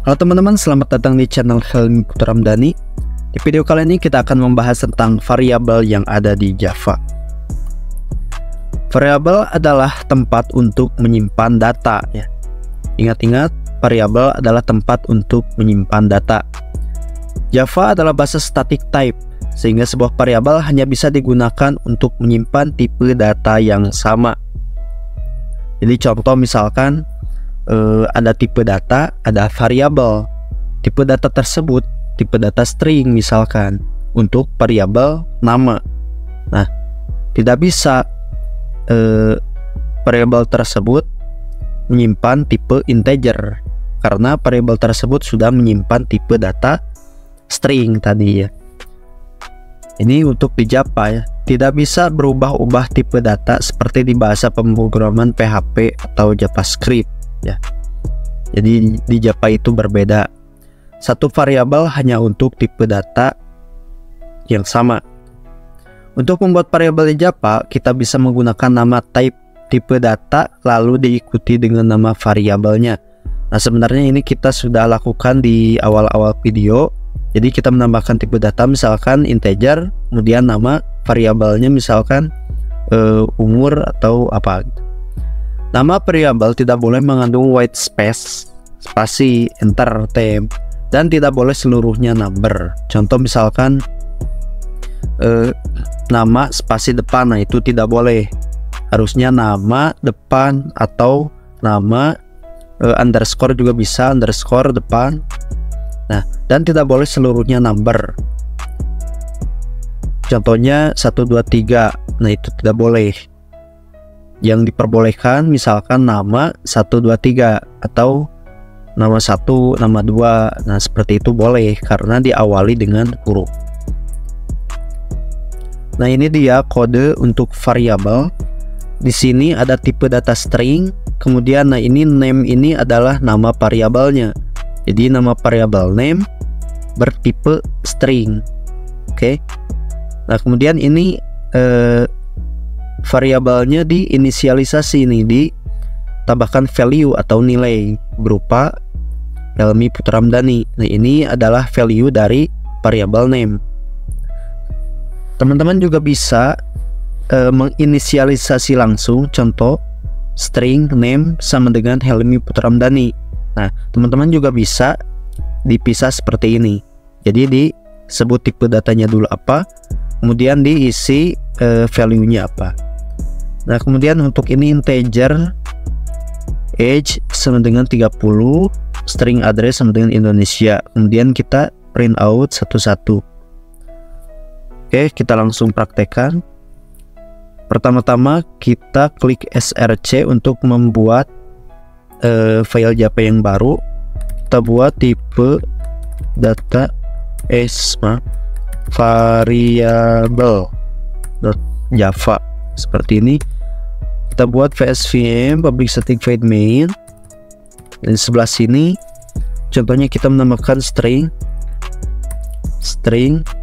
Halo teman-teman, selamat datang di channel Helmi Putra Ramdhani. Di video kali ini kita akan membahas tentang variabel yang ada di Java. Variabel adalah tempat untuk menyimpan data ya. Ingat-ingat, variabel adalah tempat untuk menyimpan data. Java adalah bahasa static type, sehingga sebuah variabel hanya bisa digunakan untuk menyimpan tipe data yang sama. Jadi contoh misalkan ada tipe data, ada variabel. Tipe data tersebut, tipe data string misalkan, untuk variabel nama. Nah, tidak bisa variabel tersebut menyimpan tipe integer, karena variabel tersebut sudah menyimpan tipe data string tadi ya. Ini untuk di Java ya. Tidak bisa berubah-ubah tipe data seperti di bahasa pemrograman PHP atau JavaScript ya. Jadi di Java itu berbeda. Satu variabel hanya untuk tipe data yang sama. Untuk membuat variabel di Java, kita bisa menggunakan nama type tipe data lalu diikuti dengan nama variabelnya. Nah, sebenarnya ini kita sudah lakukan di awal-awal video. Jadi kita menambahkan tipe data misalkan integer, kemudian nama variabelnya misalkan umur atau apa gitu. Nama variabel tidak boleh mengandung white space, spasi, enter, tab, dan tidak boleh seluruhnya number. Contoh misalkan nama spasi depan, nah itu tidak boleh. Harusnya nama depan atau nama underscore juga bisa, underscore depan. Nah, dan tidak boleh seluruhnya number. Contohnya 1, 2, 3. Nah, itu tidak boleh. Yang diperbolehkan misalkan nama 1, 2, 3 atau nama 1, nama 2. Nah, seperti itu boleh karena diawali dengan huruf. Nah, ini dia kode untuk variabel. Di sini ada tipe data string, kemudian nah ini name ini adalah nama variabelnya. Jadi nama variabel name bertipe string. Oke. Nah, kemudian ini variabelnya diinisialisasi ini, ditambahkan value atau nilai berupa Helmi Putra Ramdhani. Nah, ini adalah value dari variabel name. Teman-teman juga bisa menginisialisasi langsung, contoh string name sama dengan Helmi Putra Ramdhani. Nah, teman-teman juga bisa dipisah seperti ini. Jadi disebut tipe datanya dulu apa, kemudian diisi value-nya apa. Nah, kemudian untuk ini integer age sama dengan 30, string address sama dengan Indonesia. Kemudian kita print out satu-satu. Oke, kita langsung praktekkan. Pertama-tama kita klik src untuk membuat file Java yang baru. Kita buat tipe data variable .java seperti ini. Kita buat vsvm public static void main. Dan sebelah sini contohnya kita menambahkan string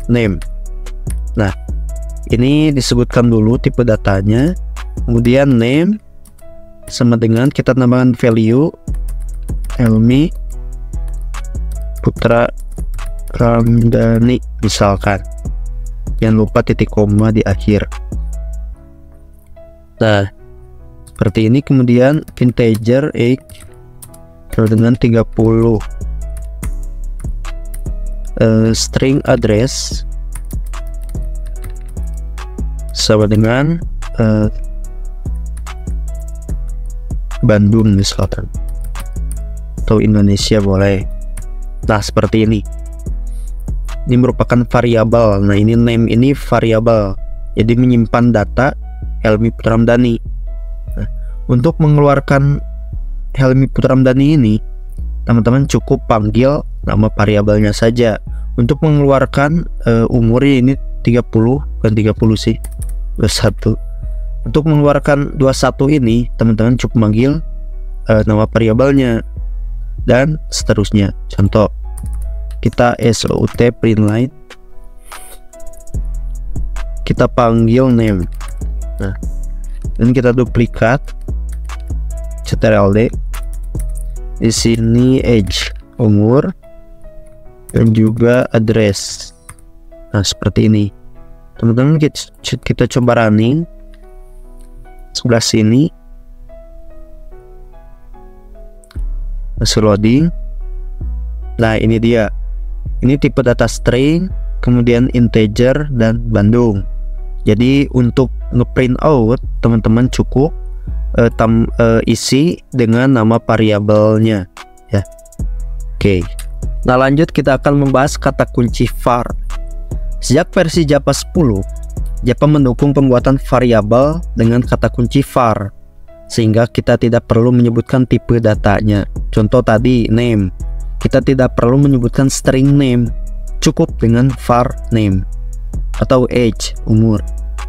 name. Nah, ini disebutkan dulu tipe datanya, kemudian name sama dengan kita tambahkan value Helmi Putra Ramdhani misalkan. Jangan lupa titik koma di akhir. Nah, seperti ini. Kemudian integer age dengan 30, string address sama dengan Bandung misalkan, atau Indonesia boleh. Nah, seperti ini. Ini merupakan variabel. Nah, ini name ini variabel, jadi menyimpan data Helmi Putra Ramdhani. Nah, untuk mengeluarkan Helmi Putra Ramdhani ini, teman-teman cukup panggil nama variabelnya saja. Untuk mengeluarkan umurnya ini 30, bukan 30 sih, 21. Untuk mengeluarkan 21 ini, teman-teman cukup manggil nama variabelnya dan seterusnya. Contoh, kita SOUT print line, kita panggil name. Nah, dan kita duplikat ctrl D. Di sini age. umur, dan juga address. Nah, seperti ini. Teman-teman, kita coba running sebelah sini. Masih loading. Nah, ini dia. Ini tipe data string, kemudian integer dan Bandung. Jadi untuk ngeprint out, teman-teman cukup isi dengan nama variabelnya ya. Oke. Nah, lanjut kita akan membahas kata kunci var. Sejak versi Java 10, Java mendukung pembuatan variabel dengan kata kunci var, sehingga kita tidak perlu menyebutkan tipe datanya. Contoh tadi name, kita tidak perlu menyebutkan string name, cukup dengan var name. Atau age, umur,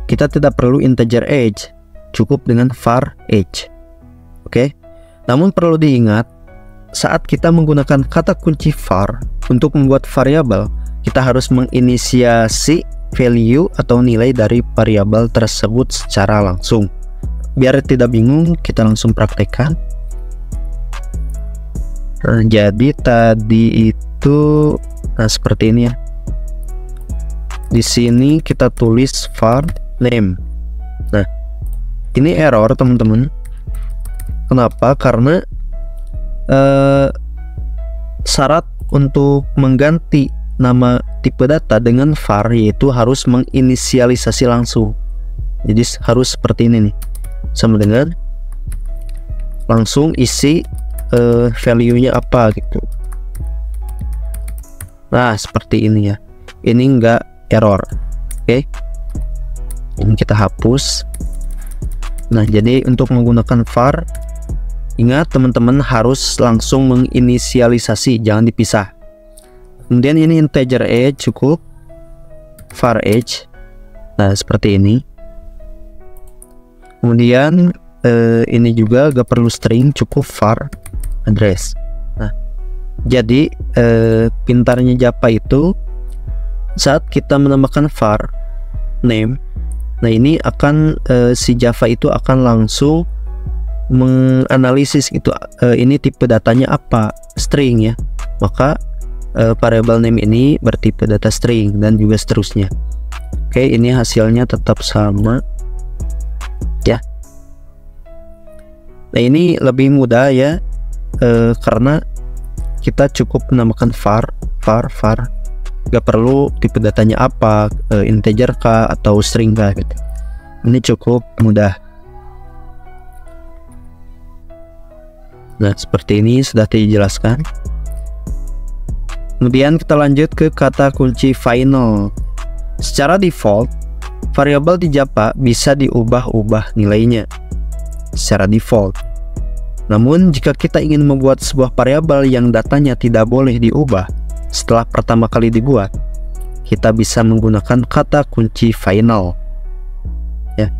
kita tidak perlu integer age, cukup dengan var age. Oke. Namun perlu diingat, saat kita menggunakan kata kunci var untuk membuat variabel, kita harus menginisiasi value atau nilai dari variabel tersebut secara langsung. Biar tidak bingung, kita langsung praktekkan. Nah, jadi tadi itu seperti ini ya. Di sini kita tulis var name. Nah, ini error teman-teman. Kenapa? Karena syarat untuk mengganti nama tipe data dengan var yaitu harus menginisialisasi langsung. Jadi harus seperti ini nih, sama dengan langsung isi value-nya apa gitu. Nah, seperti ini ya. Ini enggak error. Oke. Ini kita hapus. Nah, jadi untuk menggunakan var, ingat teman-teman harus langsung menginisialisasi, jangan dipisah. Kemudian ini integer age cukup var age. Nah, seperti ini. Kemudian ini juga gak perlu string, cukup var address. Nah, jadi pintarnya Java itu saat kita menambahkan var name, nah ini akan si Java itu akan langsung menganalisis itu ini tipe datanya apa, string ya, maka variable name ini bertipe data string dan juga seterusnya. Oke, ini hasilnya tetap sama ya. Nah, ini lebih mudah ya, karena kita cukup menambahkan var, gak perlu tipe datanya apa, integer kah atau string kah gitu. Ini cukup mudah. Nah, seperti ini sudah dijelaskan. Kemudian kita lanjut ke kata kunci final. Secara default, variabel di Java bisa diubah-ubah nilainya secara default. Namun jika kita ingin membuat sebuah variabel yang datanya tidak boleh diubah setelah pertama kali dibuat, kita bisa menggunakan kata kunci final ya.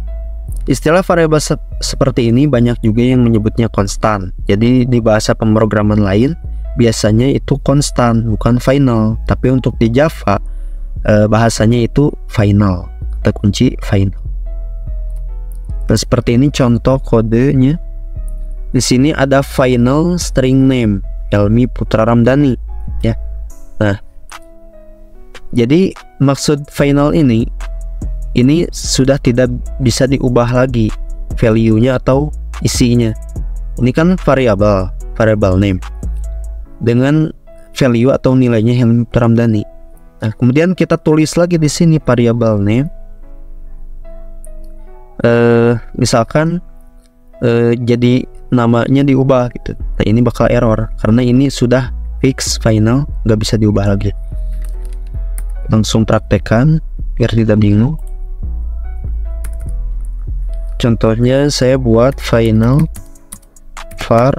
Istilah variabel seperti ini banyak juga yang menyebutnya konstan. Jadi di bahasa pemrograman lain biasanya itu konstan, bukan final. Tapi untuk di Java bahasanya itu final, kata kunci final. Nah, seperti ini contoh kodenya. Di sini ada final string name Helmi Putra Ramdhani ya. Nah, jadi maksud final ini sudah tidak bisa diubah lagi value-nya atau isinya. Ini kan variable name dengan value atau nilainya Helmi Putra Ramdhani. Nah, kemudian kita tulis lagi di sini variable name. Misalkan jadi namanya diubah gitu. Nah, ini bakal error karena ini sudah fix final, nggak bisa diubah lagi. Langsung praktekkan biar tidak bingung. Contohnya saya buat final var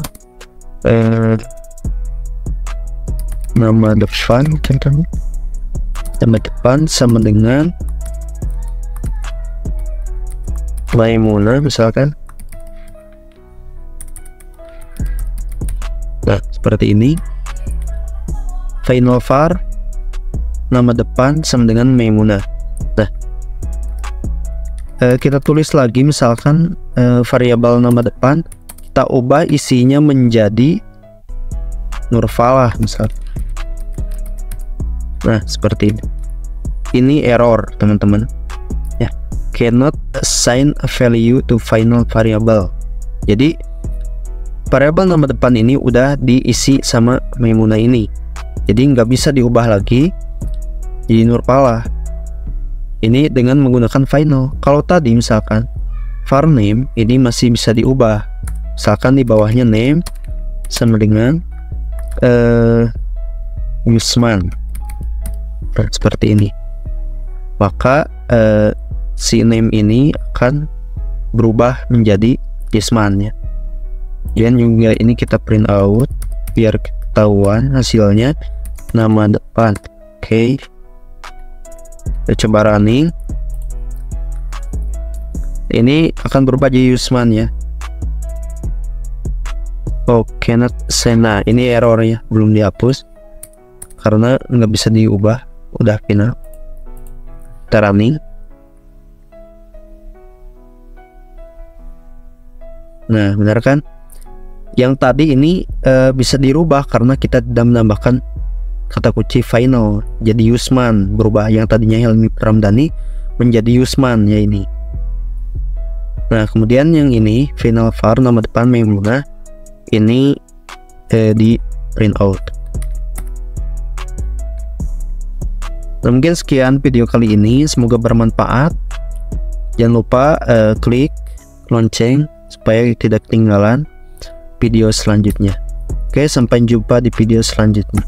nama depan kan, nama depan sama dengan Maimuna misalkan. Nah, seperti ini. Final var nama depan sama dengan Maimuna. Nah, kita tulis lagi misalkan variabel nama depan, kita ubah isinya menjadi Nurfalah misal. Nah, seperti ini. Ini error, teman-teman. Ya, cannot assign a value to final variable. Jadi variabel nama depan ini udah diisi sama Maimunah ini. Jadi nggak bisa diubah lagi jadi Nurfalah. Ini dengan menggunakan final. Kalau tadi misalkan var name ini masih bisa diubah. Misalkan di bawahnya name sama dengan Yusman. Seperti ini. Maka si name ini akan berubah menjadi Yusman ya. Dan juga ini kita print out biar ketahuan hasilnya nama depan. Oke. Kita coba running. Ini akan berubah jadi Yusman ya. Oke, not sena. Ini errornya belum dihapus karena nggak bisa diubah. Udah final. Kita running. Nah, benar kan? Yang tadi ini bisa dirubah karena kita tidak menambahkan kata kunci final. Jadi Yusman berubah, yang tadinya Helmi Pramdhani menjadi Yusman ya ini. Nah, kemudian yang ini final var nama depan Maimunah ini di print out. Nah, mungkin sekian video kali ini, semoga bermanfaat. Jangan lupa klik lonceng supaya tidak ketinggalan video selanjutnya. Oke, sampai jumpa di video selanjutnya.